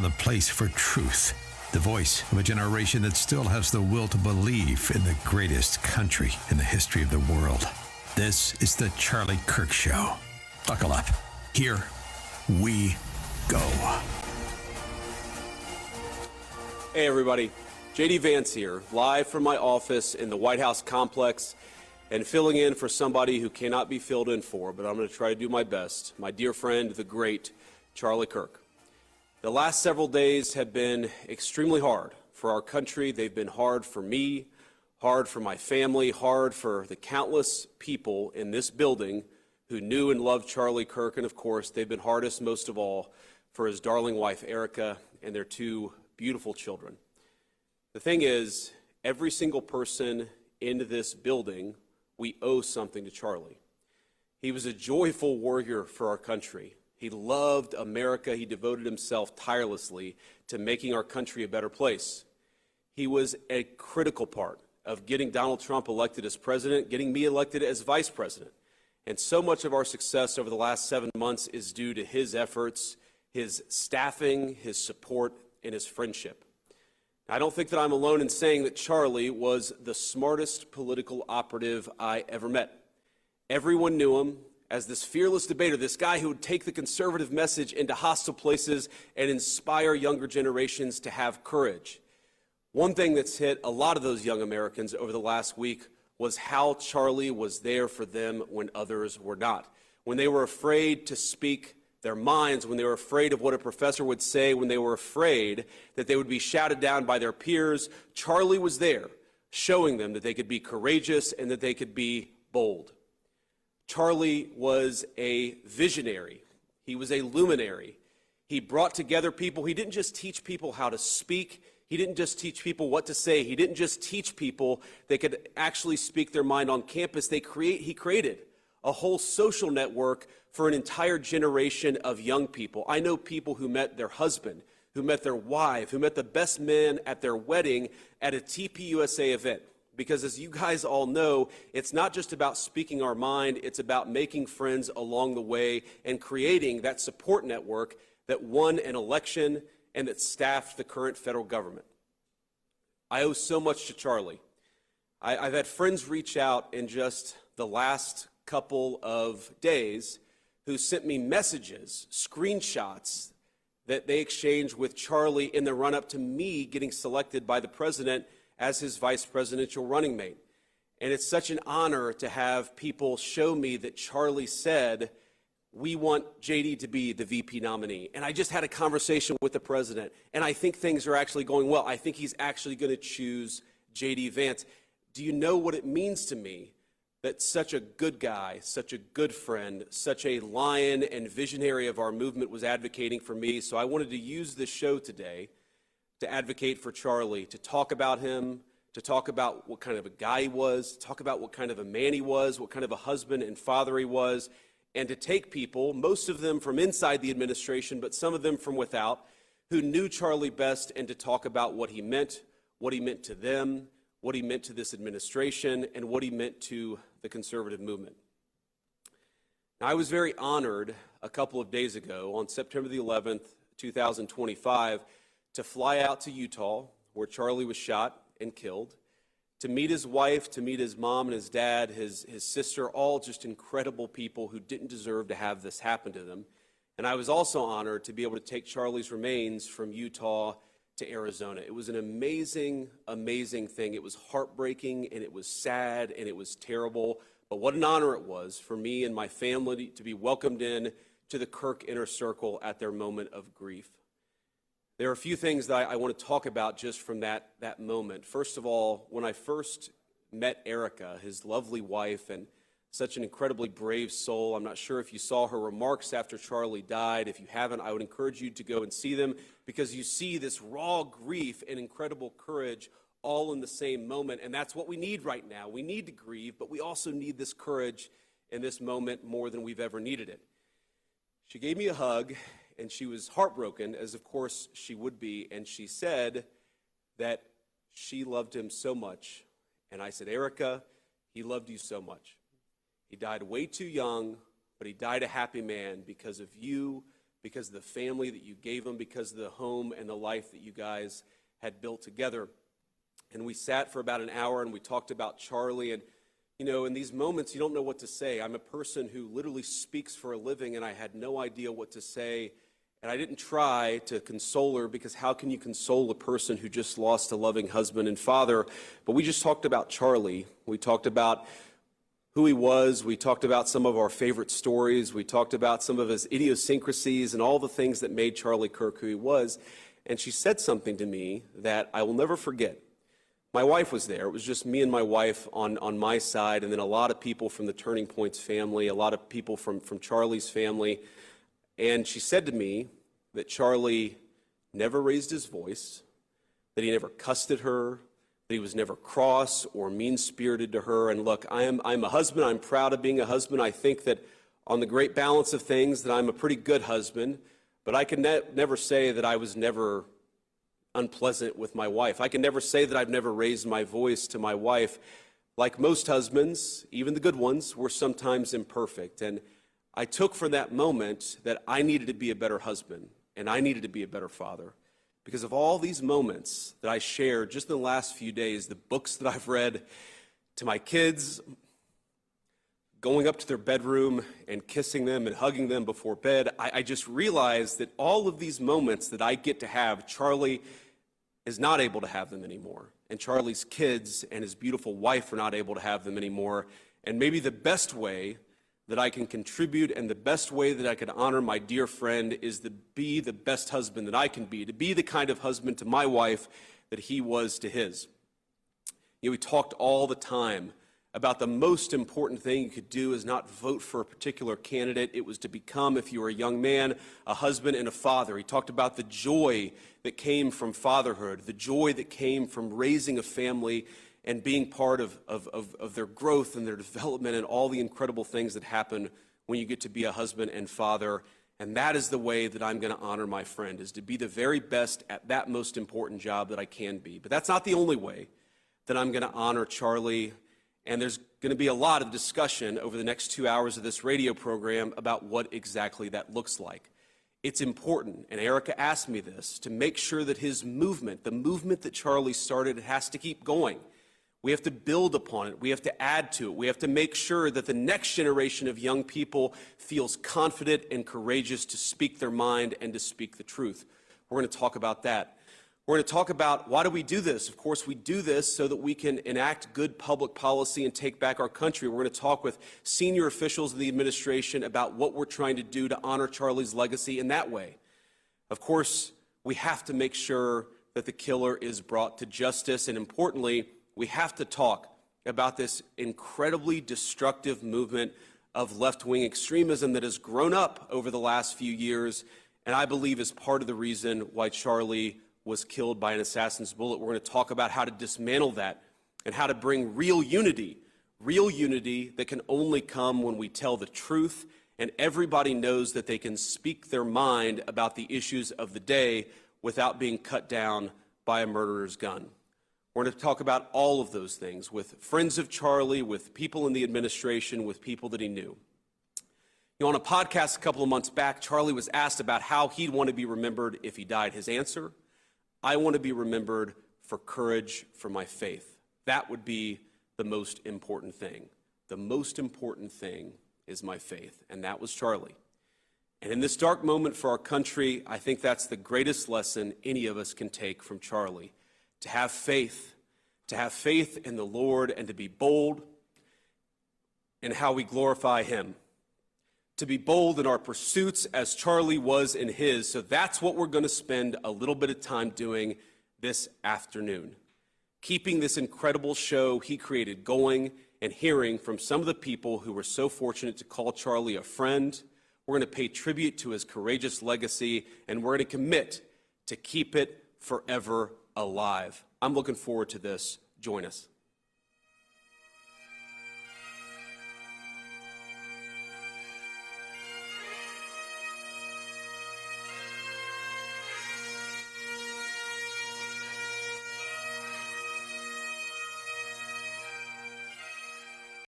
The place for truth. The voice of a generation that still has the will to believe in the greatest country in the history of the world. This is the Charlie Kirk Show. Buckle up. Here we go. Hey everybody, JD Vance here, live from my office in the White House complex and filling in for somebody who cannot be filled in for, but I'm going to try to do my best, my dear friend, the great Charlie Kirk. The last several days have been extremely hard for our country. They've been hard for me, hard for my family, hard for the countless people in this building who knew and loved Charlie Kirk, and of course, they've been hardest most of all for his darling wife, Erica, and their two beautiful children. The thing is, every single person in this building, we owe something to Charlie. He was a joyful warrior for our country. He loved America. He devoted himself tirelessly to making our country a better place. He was a critical part of getting Donald Trump elected as president, getting me elected as vice president. And so much of our success over the last 7 months is due to his efforts, his staffing, his support, and his friendship. I don't think that I'm alone in saying that Charlie was the smartest political operative I ever met. Everyone knew him as this fearless debater, this guy who would take the conservative message into hostile places and inspire younger generations to have courage. One thing that's hit a lot of those young Americans over the last week was how Charlie was there for them when others were not. When they were afraid to speak their minds, when they were afraid of what a professor would say, when they were afraid that they would be shouted down by their peers, Charlie was there, showing them that they could be courageous and that they could be bold. Charlie was a visionary. He was a luminary. He brought together people. He didn't just teach people how to speak. He didn't just teach people what to say. He didn't just teach people they could actually speak their mind on campus. He created a whole social network for an entire generation of young people. I know people who met their husband, who met their wife, who met the best man at their wedding at a TPUSA event. Because as you guys all know, it's not just about speaking our mind, it's about making friends along the way and creating that support network that won an election and that staffed the current federal government. I owe so much to Charlie. I've had friends reach out in just the last couple of days who sent me messages, screenshots that they exchanged with Charlie in the run-up to me getting selected by the president as his vice presidential running mate. And it's such an honor to have people show me that Charlie said, we want JD to be the VP nominee. And I just had a conversation with the president, and I think things are actually going well. I think he's actually going to choose JD Vance. Do you know what it means to me that such a good guy, such a good friend, such a lion and visionary of our movement was advocating for me? So I wanted to use this show today to advocate for Charlie, to talk about him, to talk about what kind of a guy he was, to talk about what kind of a man he was, what kind of a husband and father he was, and to take people, most of them from inside the administration, but some of them from without, who knew Charlie best, and to talk about what he meant to them, what he meant to this administration, and what he meant to the conservative movement. Now, I was very honored a couple of days ago, on September the 11th, 2025, to fly out to Utah, where Charlie was shot and killed, to meet his wife, to meet his mom and his dad, his sister, all just incredible people who didn't deserve to have this happen to them. And I was also honored to be able to take Charlie's remains from Utah to Arizona. It was an amazing, amazing thing. It was heartbreaking, and it was sad, and it was terrible. But what an honor it was for me and my family to be welcomed in to the Kirk Inner Circle at their moment of grief. There are a few things that I want to talk about just from that moment. First of all, when I first met Erica, his lovely wife, and such an incredibly brave soul. I'm not sure if you saw her remarks after Charlie died. If you haven't, I would encourage you to go and see them, because you see this raw grief and incredible courage all in the same moment. And that's what we need right now. We need to grieve, but we also need this courage in this moment more than we've ever needed it. She gave me a hug, and she was heartbroken, as of course she would be, and she said that she loved him so much. And I said, Erica, he loved you so much. He died way too young, but he died a happy man because of you, because of the family that you gave him, because of the home and the life that you guys had built together. And we sat for about an hour and we talked about Charlie. And, you know, in these moments, you don't know what to say. I'm a person who literally speaks for a living, and I had no idea what to say. And I didn't try to console her, because how can you console a person who just lost a loving husband and father? But we just talked about Charlie. We talked about who he was. We talked about some of our favorite stories. We talked about some of his idiosyncrasies and all the things that made Charlie Kirk who he was. And she said something to me that I will never forget. My wife was there. It was just me and my wife on my side, and then a lot of people from the Turning Point's family, a lot of people from Charlie's family. And she said to me that Charlie never raised his voice, that he never cussed at her, that he was never cross or mean-spirited to her. And look, I'm a husband. I'm proud of being a husband. I think that on the great balance of things that I'm a pretty good husband, but I can never say that I was never unpleasant with my wife. I can never say that I've never raised my voice to my wife. Like most husbands, even the good ones, we're sometimes imperfect. And I took from that moment that I needed to be a better husband and I needed to be a better father. Because of all these moments that I shared just in the last few days, the books that I've read to my kids, going up to their bedroom and kissing them and hugging them before bed, I just realized that all of these moments that I get to have, Charlie is not able to have them anymore. And Charlie's kids and his beautiful wife are not able to have them anymore. And maybe the best way that I can contribute and the best way that I can honor my dear friend is to be the best husband that I can be, to be the kind of husband to my wife that he was to his. You know, we talked all the time about the most important thing you could do is not vote for a particular candidate. It was to become, if you were a young man, a husband and a father. He talked about the joy that came from fatherhood, the joy that came from raising a family and being part of their growth and their development and all the incredible things that happen when you get to be a husband and father. And that is the way that I'm going to honor my friend, is to be the very best at that most important job that I can be. But that's not the only way that I'm going to honor Charlie. And there's going to be a lot of discussion over the next 2 hours of this radio program about what exactly that looks like. It's important, and Erica asked me this, to make sure that his movement, the movement that Charlie started, it has to keep going. We have to build upon it. We have to add to it. We have to make sure that the next generation of young people feels confident and courageous to speak their mind and to speak the truth. We're going to talk about that. We're going to talk about why do we do this. Of course, we do this so that we can enact good public policy and take back our country. We're going to talk with senior officials in the administration about what we're trying to do to honor Charlie's legacy in that way. Of course, we have to make sure that the killer is brought to justice, and importantly, we have to talk about this incredibly destructive movement of left-wing extremism that has grown up over the last few years, and I believe is part of the reason why Charlie was killed by an assassin's bullet. We're going to talk about how to dismantle that and how to bring real unity that can only come when we tell the truth and everybody knows that they can speak their mind about the issues of the day without being cut down by a murderer's gun. We're going to talk about all of those things with friends of Charlie, with people in the administration, with people that he knew. You know, on a podcast a couple of months back, Charlie was asked about how he'd want to be remembered if he died. His answer: I want to be remembered for courage for my faith. That would be the most important thing. The most important thing is my faith, and that was Charlie. And in this dark moment for our country, I think that's the greatest lesson any of us can take from Charlie. To have faith in the Lord, and to be bold in how we glorify him. To be bold in our pursuits as Charlie was in his. So that's what we're going to spend a little bit of time doing this afternoon. Keeping this incredible show he created going and hearing from some of the people who were so fortunate to call Charlie a friend. We're going to pay tribute to his courageous legacy, and we're going to commit to keep it forever alive. I'm looking forward to this. Join us.